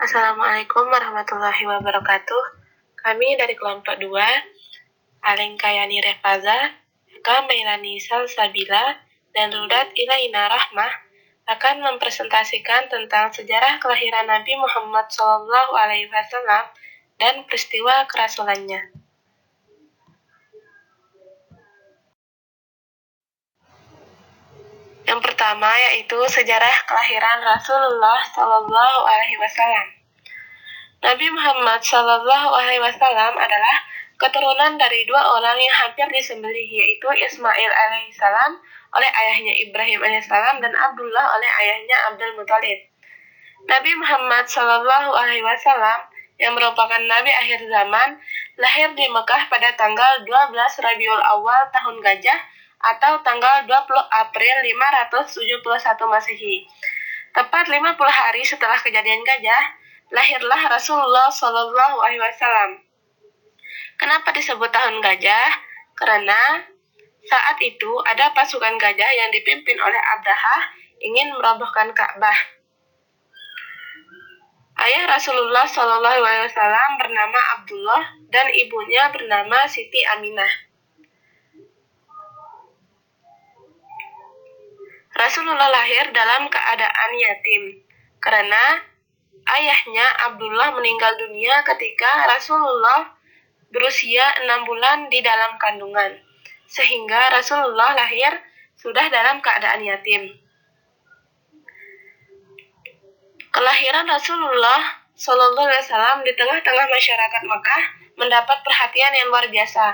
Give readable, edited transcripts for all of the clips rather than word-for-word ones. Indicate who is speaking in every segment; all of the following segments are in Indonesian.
Speaker 1: Assalamualaikum warahmatullahi wabarakatuh. Kami dari kelompok 2, Alengkayani Refaza, Eka Mailani Salsabila, dan Rudat Ilaina Rahmah akan mempresentasikan tentang sejarah kelahiran Nabi Muhammad SAW dan peristiwa kerasulannya. Yang pertama yaitu sejarah kelahiran Rasulullah SAW. Nabi Muhammad SAW adalah keturunan dari dua orang yang hampir disembelih, yaitu Ismail alaihissalam oleh ayahnya Ibrahim alaihissalam dan Abdullah oleh ayahnya Abdul Muthalib. Nabi Muhammad SAW yang merupakan Nabi akhir zaman lahir di Mekah pada tanggal 12 Rabiul Awal tahun Gajah atau tanggal 20 April 571 Masehi. Tepat 50 hari setelah kejadian Gajah, lahirlah Rasulullah SAW. Kenapa disebut tahun Gajah? Karena saat itu ada pasukan gajah yang dipimpin oleh Abrahah ingin merobohkan Ka'bah. Ayah Rasulullah SAW bernama Abdullah dan ibunya bernama Siti Aminah. Rasulullah lahir dalam keadaan yatim karena ayahnya Abdullah meninggal dunia ketika Rasulullah berusia 6 bulan di dalam kandungan, sehingga Rasulullah lahir sudah dalam keadaan yatim. Kelahiran Rasulullah SAW di tengah-tengah masyarakat Mekah mendapat perhatian yang luar biasa.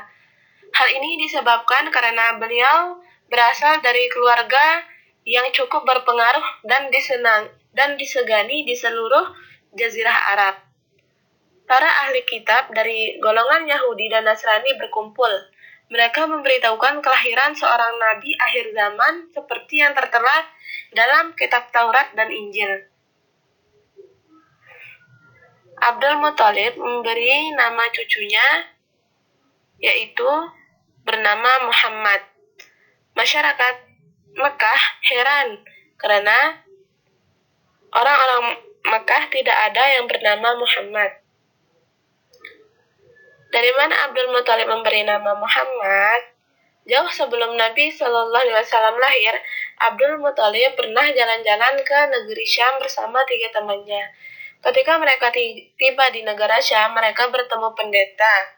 Speaker 1: Hal ini disebabkan karena beliau berasal dari keluarga yang cukup berpengaruh dan disegani di seluruh Jazirah Arab. Para ahli kitab dari golongan Yahudi dan Nasrani berkumpul. Mereka memberitahukan kelahiran seorang nabi akhir zaman seperti yang tertera dalam kitab Taurat dan Injil. Abdul Muthalib memberi nama cucunya yaitu bernama Muhammad. Masyarakat Mekah heran karena orang-orang Mekah tidak ada yang bernama Muhammad. Dari mana Abdul Muthalib memberi nama Muhammad? Jauh sebelum Nabi SAW lahir, Abdul Muthalib pernah jalan-jalan ke negeri Syam bersama 3 temannya. Ketika mereka tiba di negara Syam, mereka bertemu pendeta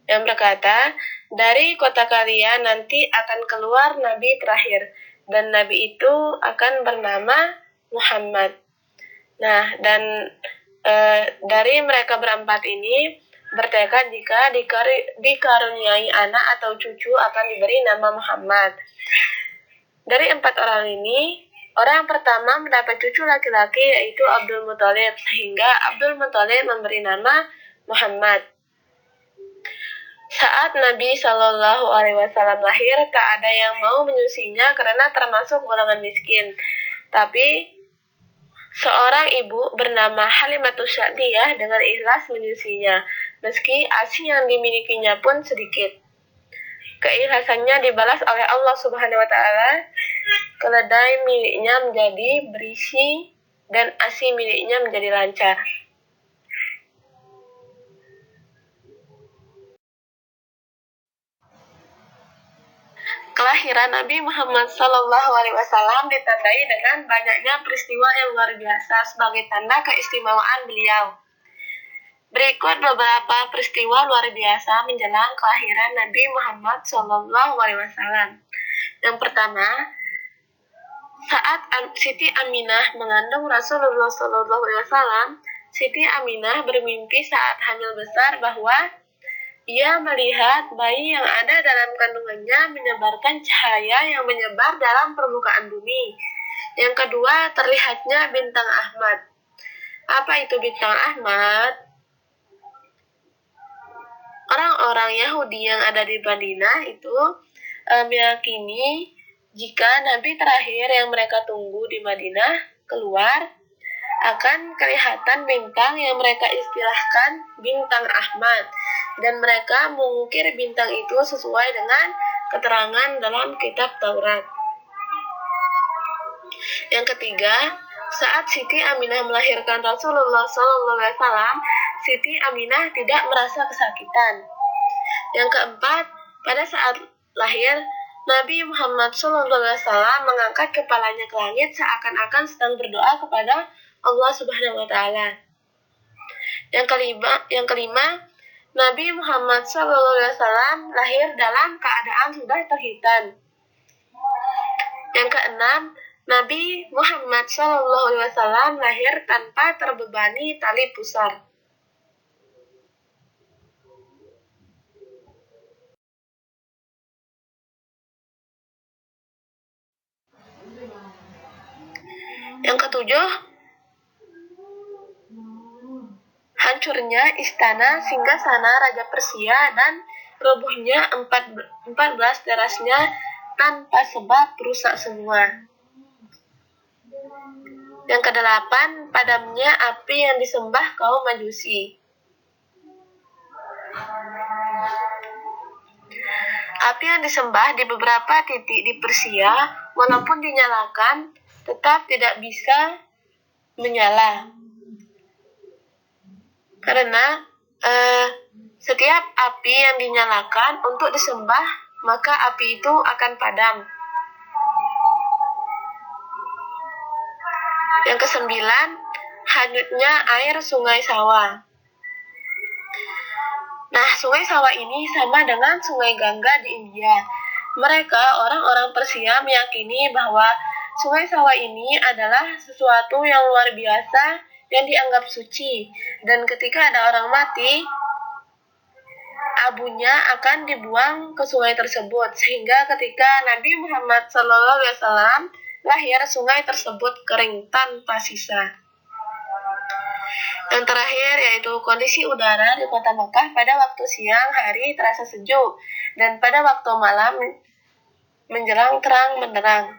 Speaker 1: yang berkata, dari kota kalian nanti akan keluar Nabi terakhir, dan Nabi itu akan bernama Muhammad. Nah, dan dari mereka berempat ini bertekad jika dikaruniai anak atau cucu akan diberi nama Muhammad. Dari 4 orang ini, orang pertama mendapat cucu laki-laki yaitu Abdul Muthalib, sehingga Abdul Muthalib memberi nama Muhammad. Saat Nabi SAW lahir, tak ada yang mau menyusuinya karena termasuk golongan miskin. Tapi seorang ibu bernama Halimatus Sa'diyah dengan ikhlas menyusuinya, meski ASI yang dimilikinya pun sedikit. Keikhlasannya dibalas oleh Allah Subhanahu wa Ta'ala. Keledai miliknya menjadi berisi dan ASI miliknya menjadi lancar. Kelahiran Nabi Muhammad SAW ditandai dengan banyaknya peristiwa yang luar biasa sebagai tanda keistimewaan beliau. Berikut beberapa peristiwa luar biasa menjelang kelahiran Nabi Muhammad SAW. Yang pertama, saat Siti Aminah mengandung Rasulullah SAW, Siti Aminah bermimpi saat hamil besar bahwa ia melihat bayi yang ada dalam kandungannya menyebarkan cahaya yang menyebar dalam permukaan bumi. Yang kedua, terlihatnya bintang Ahmad. Apa itu bintang Ahmad? Orang-orang Yahudi yang ada di Madinah itu meyakini jika Nabi terakhir yang mereka tunggu di Madinah keluar, akan kelihatan bintang yang mereka istilahkan bintang Ahmad. Dan mereka mengukir bintang itu sesuai dengan keterangan dalam kitab Taurat. Yang ketiga, Saat Siti Aminah melahirkan Rasulullah SAW, Siti Aminah tidak merasa kesakitan. Yang keempat, pada saat lahir, Nabi Muhammad SAW mengangkat kepalanya ke langit seakan-akan sedang berdoa kepada Allah Subhanahu wa Ta'ala. Yang kelima, Nabi Muhammad SAW lahir dalam keadaan sudah terhitan. Yang keenam, Nabi Muhammad SAW lahir tanpa terbebani tali pusar. Yang ketujuh, hancurnya istana singgasana Raja Persia dan robohnya 14 terasnya tanpa sebab rusak semua. Yang kedelapan, padamnya api yang disembah kaum Majusi. Api yang disembah di beberapa titik di Persia, walaupun dinyalakan, tetap tidak bisa menyala. Karena setiap api yang dinyalakan untuk disembah, maka api itu akan padam. Yang kesembilan, hanyutnya air Sungai Sawa. Nah, Sungai Sawa ini sama dengan Sungai Gangga di India. Mereka, orang-orang Persia, meyakini bahwa Sungai Sawa ini adalah sesuatu yang luar biasa yang dianggap suci. Dan ketika ada orang mati, abunya akan dibuang ke sungai tersebut. Sehingga ketika Nabi Muhammad SAW lahir, sungai tersebut kering tanpa sisa. Yang terakhir yaitu kondisi udara di kota Mekah pada waktu siang hari terasa sejuk dan pada waktu malam menjelang terang benderang.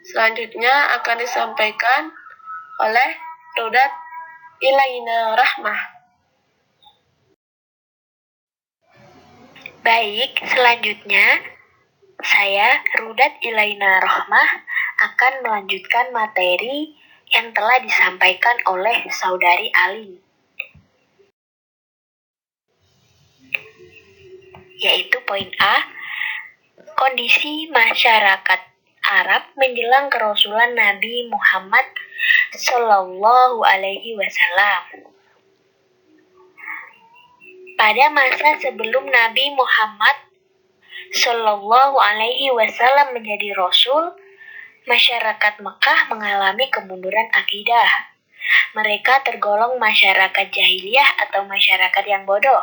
Speaker 1: Selanjutnya akan disampaikan oleh Rudat Ilaina Rahmah.
Speaker 2: Baik, selanjutnya saya, Rudat Ilaina Rahmah, akan melanjutkan materi yang telah disampaikan oleh Saudari Alin, yaitu poin A, kondisi masyarakat Arab menjelang kerasulan Nabi Muhammad Sallallahu Alaihi Wasallam. Pada masa sebelum Nabi Muhammad Sallallahu Alaihi Wasallam menjadi Rasul, masyarakat Mekah mengalami kemunduran akidah. Mereka tergolong masyarakat jahiliyah atau masyarakat yang bodoh.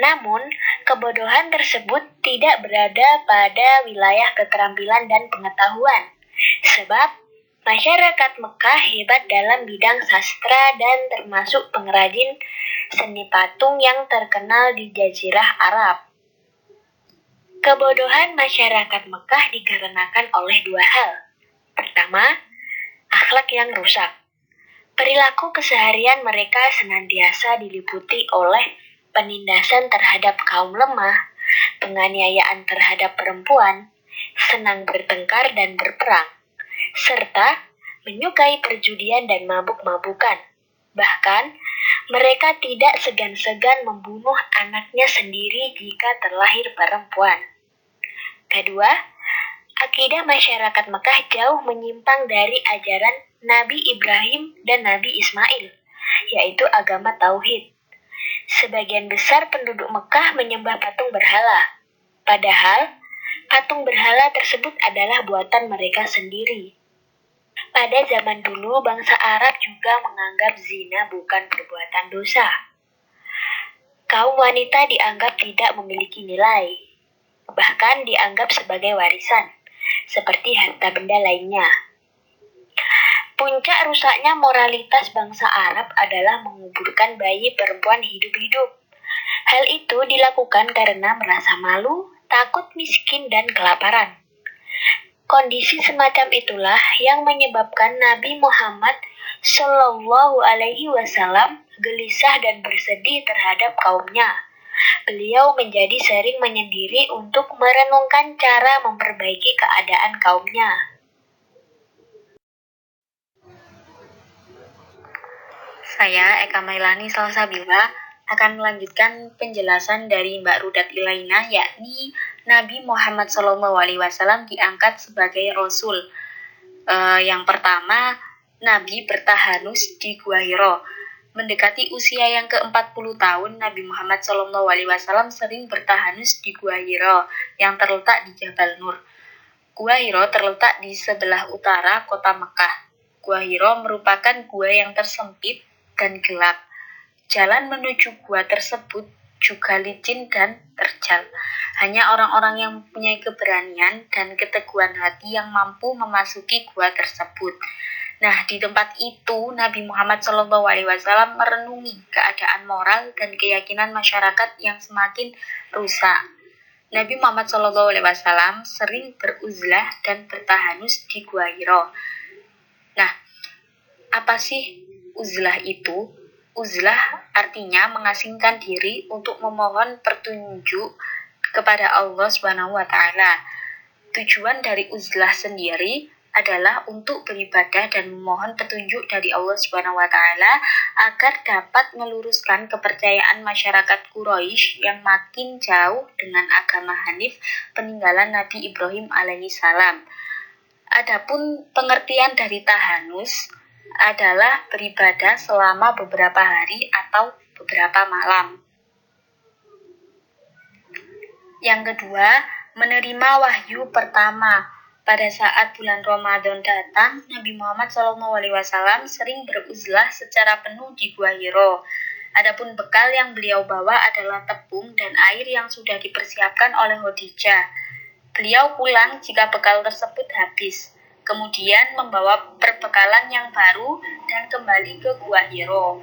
Speaker 2: Namun, kebodohan tersebut tidak berada pada wilayah keterampilan dan pengetahuan, sebab masyarakat Mekah hebat dalam bidang sastra dan termasuk pengrajin seni patung yang terkenal di Jazirah Arab. Kebodohan masyarakat Mekah dikarenakan oleh dua hal. Pertama, akhlak yang rusak. Perilaku keseharian mereka senantiasa diliputi oleh penindasan terhadap kaum lemah, penganiayaan terhadap perempuan, senang bertengkar dan berperang, serta menyukai perjudian dan mabuk-mabukan. Bahkan, mereka tidak segan-segan membunuh anaknya sendiri jika terlahir perempuan. Kedua, akidah masyarakat Mekah jauh menyimpang dari ajaran Nabi Ibrahim dan Nabi Ismail, yaitu agama Tauhid. Sebagian besar penduduk Mekah menyembah patung berhala, padahal patung berhala tersebut adalah buatan mereka sendiri. Pada zaman dulu, bangsa Arab juga menganggap zina bukan perbuatan dosa. Kaum wanita dianggap tidak memiliki nilai, bahkan dianggap sebagai warisan, seperti harta benda lainnya. Puncak rusaknya moralitas bangsa Arab adalah menguburkan bayi perempuan hidup-hidup. Hal itu dilakukan karena merasa malu, takut miskin, dan kelaparan. Kondisi semacam itulah yang menyebabkan Nabi Muhammad Sallallahu Alaihi Wasallam gelisah dan bersedih terhadap kaumnya. Beliau menjadi sering menyendiri untuk merenungkan cara memperbaiki keadaan kaumnya. Saya, Eka Mailani Salsabila, akan melanjutkan penjelasan dari Mbak Rudat Ilaina, yakni Nabi Muhammad SAW diangkat sebagai Rasul. Yang pertama, Nabi bertahanus di Gua Hiro. Mendekati usia yang ke-40 tahun, Nabi Muhammad SAW sering bertahanus di Gua Hiro yang terletak di Jabal Nur. Gua Hiro terletak di sebelah utara kota Mekah. Gua Hiro merupakan gua yang tersempit dan gelap. Jalan menuju gua tersebut juga licin dan terjal. Hanya orang-orang yang mempunyai keberanian dan keteguhan hati yang mampu memasuki gua tersebut. Nah, di tempat itu Nabi Muhammad SAW merenungi keadaan moral dan keyakinan masyarakat yang semakin rusak. Nabi Muhammad SAW sering beruzlah dan bertahanus di Gua Hiro. Nah, apa sih uzlah itu? Uzlah artinya mengasingkan diri untuk memohon petunjuk kepada Allah SWT. Tujuan dari uzlah sendiri adalah untuk beribadah dan memohon petunjuk dari Allah SWT agar dapat meluruskan kepercayaan masyarakat Quraisy yang makin jauh dengan agama Hanif peninggalan Nabi Ibrahim alaihissalam. Adapun pengertian dari tahanus adalah beribadah selama beberapa hari atau beberapa malam. Yang kedua, menerima wahyu pertama. Pada saat bulan Ramadan datang, Nabi Muhammad SAW sering beruzlah secara penuh di Gua Hiro. Adapun bekal yang beliau bawa adalah tepung dan air yang sudah dipersiapkan oleh Khadijah. Beliau pulang jika bekal tersebut habis, kemudian membawa perbekalan yang baru dan kembali ke Gua Hiro.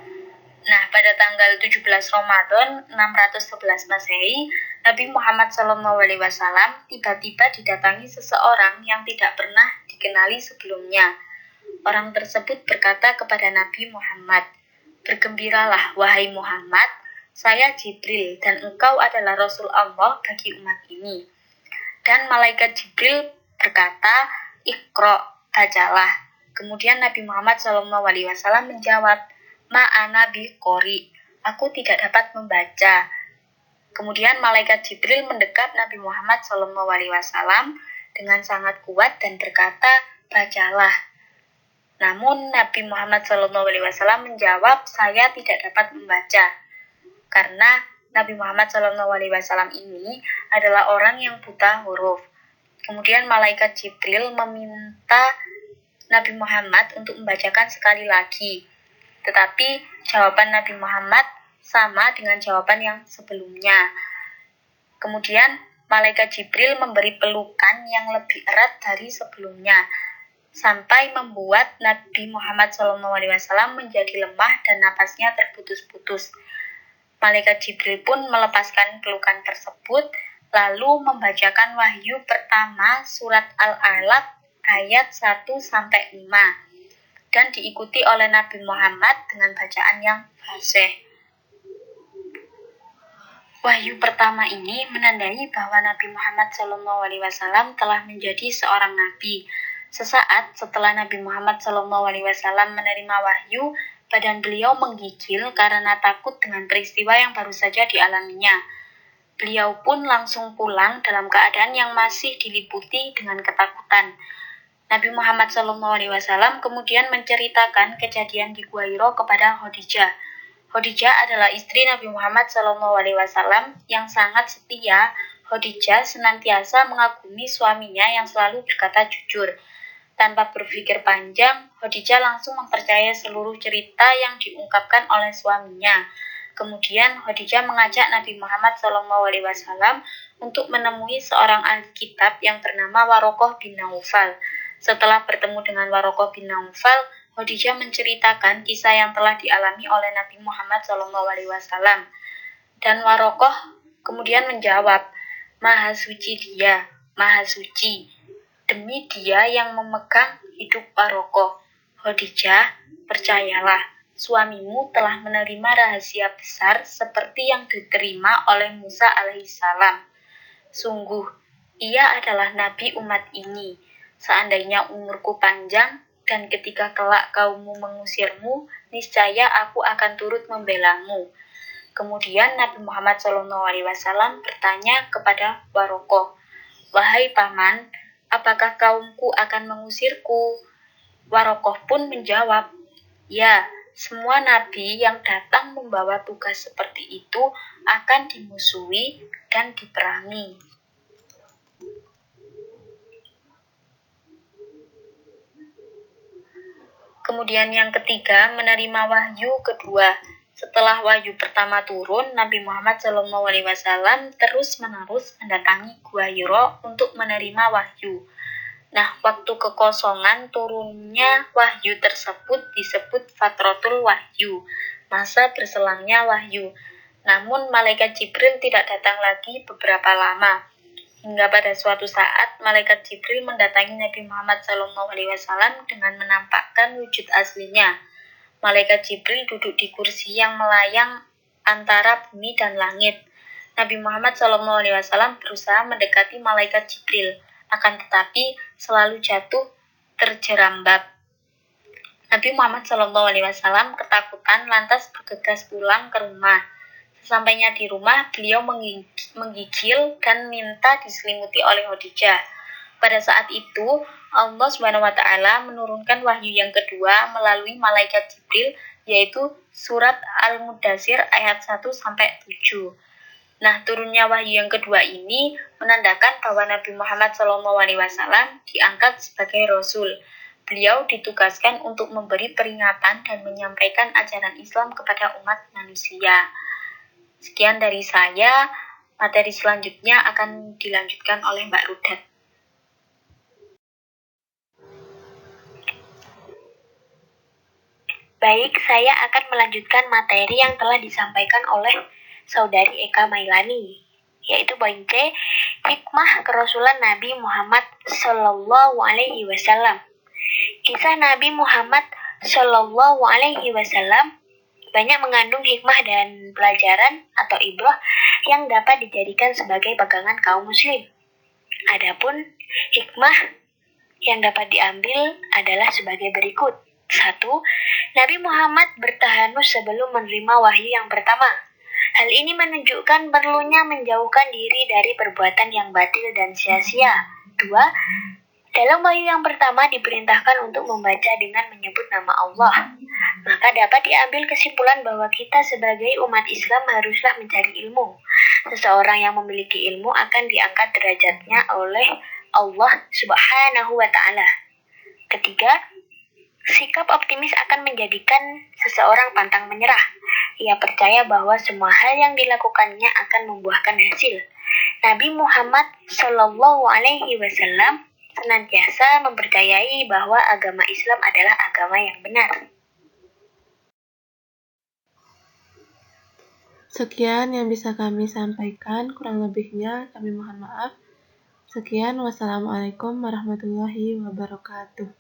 Speaker 2: Nah, pada tanggal 17 Ramadan 611 Masehi, Nabi Muhammad SAW tiba-tiba didatangi seseorang yang tidak pernah dikenali sebelumnya. Orang tersebut berkata kepada Nabi Muhammad, "Bergembiralah, wahai Muhammad, saya Jibril dan engkau adalah Rasul Allah bagi umat ini." Dan malaikat Jibril berkata, "Iqra, bacalah." Kemudian Nabi Muhammad SAW menjawab, "Ma'ana biqori, aku tidak dapat membaca." Kemudian malaikat Jibril mendekat Nabi Muhammad SAW dengan sangat kuat dan berkata, "Bacalah." Namun Nabi Muhammad SAW menjawab, "Saya tidak dapat membaca." Karena Nabi Muhammad SAW ini adalah orang yang buta huruf. Kemudian malaikat Jibril meminta Nabi Muhammad untuk membacakan sekali lagi. Tetapi jawaban Nabi Muhammad sama dengan jawaban yang sebelumnya. Kemudian malaikat Jibril memberi pelukan yang lebih erat dari sebelumnya, sampai membuat Nabi Muhammad SAW menjadi lemah dan napasnya terputus-putus. Malaikat Jibril pun melepaskan pelukan tersebut, lalu membacakan wahyu pertama surat Al-Alaq ayat 1-5, dan diikuti oleh Nabi Muhammad dengan bacaan yang fasih. Wahyu pertama ini menandai bahwa Nabi Muhammad SAW telah menjadi seorang nabi. Sesaat setelah Nabi Muhammad SAW menerima wahyu, badan beliau menggigil karena takut dengan peristiwa yang baru saja dialaminya. Beliau pun langsung pulang dalam keadaan yang masih diliputi dengan ketakutan. Nabi Muhammad SAW kemudian menceritakan kejadian di Gua Hiro kepada Khadijah. Khadijah adalah istri Nabi Muhammad SAW yang sangat setia. Khadijah senantiasa mengagumi suaminya yang selalu berkata jujur. Tanpa berpikir panjang, Khadijah langsung mempercayai seluruh cerita yang diungkapkan oleh suaminya. Kemudian Khadijah mengajak Nabi Muhammad SAW untuk menemui seorang ahli kitab yang bernama Warokoh bin Naufal. Setelah bertemu dengan Warokoh bin Naufal, Khadijah menceritakan kisah yang telah dialami oleh Nabi Muhammad SAW. Dan Warokoh kemudian menjawab, "Maha suci dia, maha suci. Demi dia yang memegang hidup Warokoh. Khadijah, percayalah, suamimu telah menerima rahasia besar seperti yang diterima oleh Musa alaihissalam. Sungguh, ia adalah nabi umat ini. Seandainya umurku panjang dan ketika kelak kaummu mengusirmu, niscaya aku akan turut membelamu. Kemudian Nabi Muhammad SAW bertanya kepada Warokoh, "Wahai paman, apakah kaumku akan mengusirku?" Warokoh pun menjawab, "Ya, semua nabi yang datang membawa tugas seperti itu akan dimusuhi dan diperangi." Kemudian yang ketiga, menerima wahyu kedua. Setelah wahyu pertama turun, Nabi Muhammad SAW terus-menerus mendatangi Gua Hiro untuk menerima wahyu. Nah, waktu kekosongan turunnya wahyu tersebut disebut Fatratul Wahyu, masa berselangnya wahyu. Namun, Malaikat Jibril tidak datang lagi beberapa lama. Hingga pada suatu saat, Malaikat Jibril mendatangi Nabi Muhammad SAW dengan menampakkan wujud aslinya. Malaikat Jibril duduk di kursi yang melayang antara bumi dan langit. Nabi Muhammad SAW berusaha mendekati Malaikat Jibril, akan tetapi selalu jatuh terjerambab. Nabi Muhammad SAW ketakutan lantas bergegas pulang ke rumah. Sesampainya di rumah, beliau menggigil dan minta diselimuti oleh Khadijah. Pada saat itu, Allah SWT menurunkan wahyu yang kedua melalui Malaikat Jibril, yaitu surat Al-Mudaththir ayat 1-7. Nah, turunnya wahyu yang kedua ini menandakan bahwa Nabi Muhammad SAW diangkat sebagai Rasul. Beliau ditugaskan untuk memberi peringatan dan menyampaikan ajaran Islam kepada umat manusia. Sekian dari saya, materi selanjutnya akan dilanjutkan oleh Mbak Rudat. Baik, saya akan melanjutkan materi yang telah disampaikan oleh Saudari Eka Mailani, yaitu poin C, hikmah kerasulan Nabi Muhammad SAW. Kisah Nabi Muhammad SAW banyak mengandung hikmah dan pelajaran atau ibrah yang dapat dijadikan sebagai pegangan kaum muslim. Adapun hikmah yang dapat diambil adalah sebagai berikut. 1. Nabi Muhammad bertahanus sebelum menerima wahyu yang pertama. Hal ini menunjukkan perlunya menjauhkan diri dari perbuatan yang batil dan sia-sia. 2. Dalam wahyu yang pertama diperintahkan untuk membaca dengan menyebut nama Allah. Maka dapat diambil kesimpulan bahwa kita sebagai umat Islam haruslah mencari ilmu. Seseorang yang memiliki ilmu akan diangkat derajatnya oleh Allah Subhanahu wa Ta'ala. 3. Sikap optimis akan menjadikan seseorang pantang menyerah. Ia percaya bahwa semua hal yang dilakukannya akan membuahkan hasil. Nabi Muhammad SAW senantiasa mempercayai bahwa agama Islam adalah agama yang benar.
Speaker 1: Sekian yang bisa kami sampaikan, kurang lebihnya kami mohon maaf. Sekian, wassalamualaikum warahmatullahi wabarakatuh.